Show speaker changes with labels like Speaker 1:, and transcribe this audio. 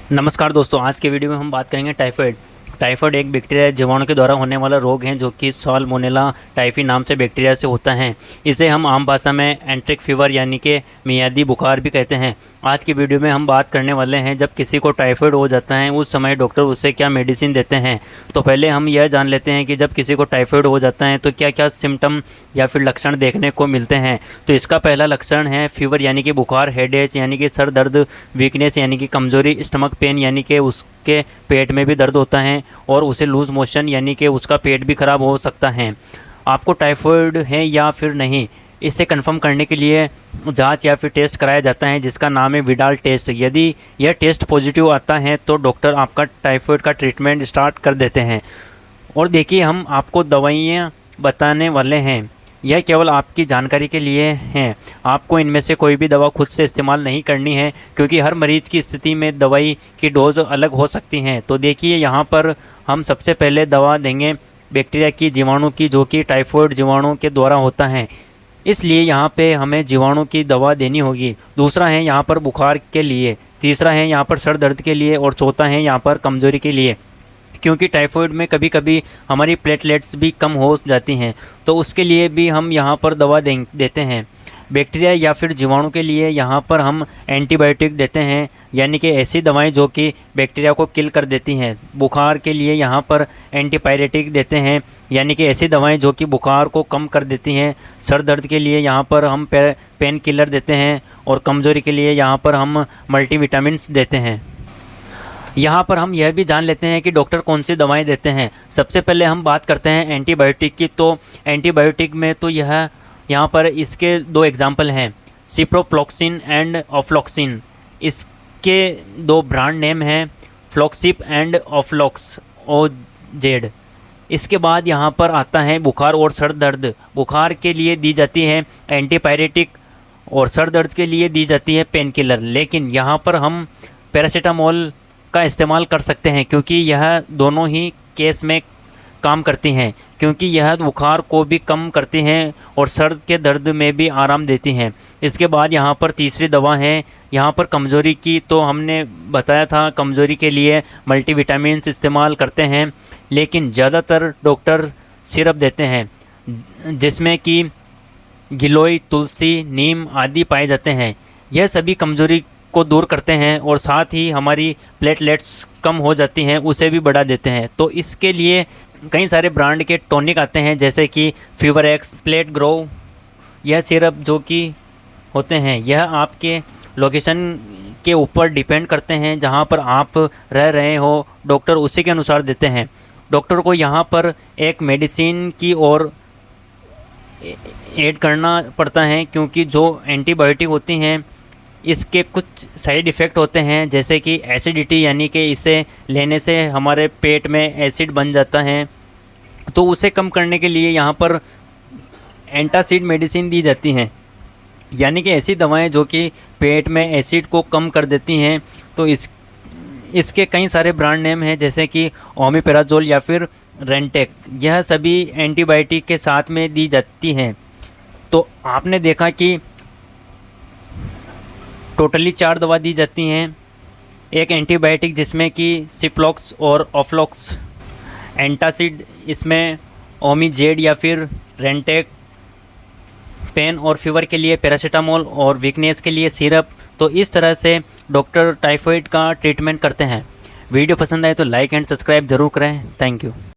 Speaker 1: नमस्कार दोस्तों, आज के वीडियो में हम बात करेंगे टाइफाइड। टाइफाइड एक बैक्टीरिया जीवाणु के द्वारा होने वाला रोग है जो कि साल्मोनेला टाइफी नाम से बैक्टीरिया से होता है। इसे हम आम भाषा में एंट्रिक फीवर यानी कि मियादी बुखार भी कहते हैं। आज की वीडियो में हम बात करने वाले हैं जब किसी को टाइफाइड हो जाता है उस समय डॉक्टर उसे क्या मेडिसिन देते हैं। तो पहले हम यह जान लेते हैं कि जब किसी को टाइफाइड हो जाता है तो क्या क्या सिम्टम या फिर लक्षण देखने को मिलते हैं। तो इसका पहला लक्षण है फीवर यानी कि बुखार, हेडेक यानी कि सर दर्द, वीकनेस यानी कि कमजोरी, स्टमक पेन यानी कि उसके पेट में भी दर्द होता है और उसे लूज़ मोशन यानी कि उसका पेट भी खराब हो सकता है। आपको टाइफाइड है या फिर नहीं, इसे कंफर्म करने के लिए जांच या फिर टेस्ट कराया जाता है जिसका नाम है विडाल टेस्ट। यदि यह टेस्ट पॉजिटिव आता है तो डॉक्टर आपका टाइफाइड का ट्रीटमेंट स्टार्ट कर देते हैं। और देखिए, हम आपको दवाइयाँ बताने वाले हैं, यह केवल आपकी जानकारी के लिए हैं। आपको इनमें से कोई भी दवा खुद से इस्तेमाल नहीं करनी है क्योंकि हर मरीज़ की स्थिति में दवाई की डोज अलग हो सकती हैं। तो देखिए, यहाँ पर हम सबसे पहले दवा देंगे बैक्टीरिया की, जीवाणु की, जो कि टाइफाइड जीवाणु के द्वारा होता है, इसलिए यहाँ पे हमें जीवाणु की दवा देनी होगी। दूसरा है यहाँ पर बुखार के लिए, तीसरा है यहाँ पर सर दर्द के लिए और चौथा है यहाँ पर कमजोरी के लिए। क्योंकि टाइफाइड में कभी कभी हमारी प्लेटलेट्स भी कम हो जाती हैं तो उसके लिए भी हम यहाँ पर दवा देते हैं। बैक्टीरिया या फिर जीवाणु के लिए यहाँ पर हम एंटीबायोटिक देते हैं, यानी कि ऐसी दवाएं जो कि बैक्टीरिया को किल कर देती हैं। बुखार के लिए यहाँ पर एंटीपायरेटिक देते हैं, यानी कि ऐसी दवाएं जो कि बुखार को कम कर देती हैं। सर दर्द के लिए यहाँ पर हम पेन किलर देते हैं और कमज़ोरी के लिए यहाँ पर हम मल्टीविटामिन्स देते हैं। यहाँ पर हम यह भी जान लेते हैं कि डॉक्टर कौन सी दवाएं देते हैं। सबसे पहले हम बात करते हैं एंटीबायोटिक की। तो एंटीबायोटिक में तो यहाँ पर इसके दो एग्जाम्पल हैं, सिप्रोफ्लॉक्सिन एंड ऑफ्लॉक्सिन। इसके दो ब्रांड नेम हैं, फ्लॉक्सिप एंड ऑफ्लॉक्स ओ जेड। इसके बाद यहाँ पर आता है बुखार और सर दर्द। बुखार के लिए दी जाती है एंटीपायरेटिक और सर दर्द के लिए दी जाती है पेन किलर। लेकिन यहाँ पर हम पैरासीटामोल का इस्तेमाल कर सकते हैं क्योंकि यह दोनों ही केस में काम करती हैं, क्योंकि यह बुखार को भी कम करती हैं और सर के दर्द में भी आराम देती हैं। इसके बाद यहाँ पर तीसरी दवा है यहाँ पर कमज़ोरी की। तो हमने बताया था कमज़ोरी के लिए मल्टीविटामिन्स इस्तेमाल करते हैं, लेकिन ज़्यादातर डॉक्टर सिरप देते हैं जिसमें कि गिलोय, तुलसी, नीम आदि पाए जाते हैं। यह सभी कमज़ोरी को दूर करते हैं और साथ ही हमारी प्लेटलेट्स कम हो जाती हैं उसे भी बढ़ा देते हैं। तो इसके लिए कई सारे ब्रांड के टॉनिक आते हैं जैसे कि फीवर एक्स, प्लेट ग्रो। यह सिरप जो कि होते हैं यह आपके लोकेशन के ऊपर डिपेंड करते हैं, जहां पर आप रह रहे हो डॉक्टर उसी के अनुसार देते हैं। डॉक्टर को यहाँ पर एक मेडिसिन की ओर ऐड करना पड़ता है क्योंकि जो एंटीबायोटिक होती हैं इसके कुछ साइड इफ़ेक्ट होते हैं, जैसे कि एसिडिटी, यानी कि इसे लेने से हमारे पेट में एसिड बन जाता है। तो उसे कम करने के लिए यहाँ पर एंटासिड मेडिसिन दी जाती हैं, यानी कि ऐसी दवाएं जो कि पेट में एसिड को कम कर देती हैं। तो इसके कई सारे ब्रांड नेम हैं जैसे कि ओमेप्राजोल या फिर रेंटेक। यह सभी एंटीबायोटिक के साथ में दी जाती हैं। तो आपने देखा कि टोटली 4 दवा दी जाती हैं। एक एंटीबायोटिक जिसमें कि सिप्लॉक्स और ऑफ्लॉक्स, एंटासिड इसमें ओमीजेड या फिर रेंटेक, पेन और फीवर के लिए पैरासीटामोल और वीकनेस के लिए सिरप। तो इस तरह से डॉक्टर टाइफाइड का ट्रीटमेंट करते हैं। वीडियो पसंद आए तो लाइक एंड सब्सक्राइब जरूर करें। Thank you.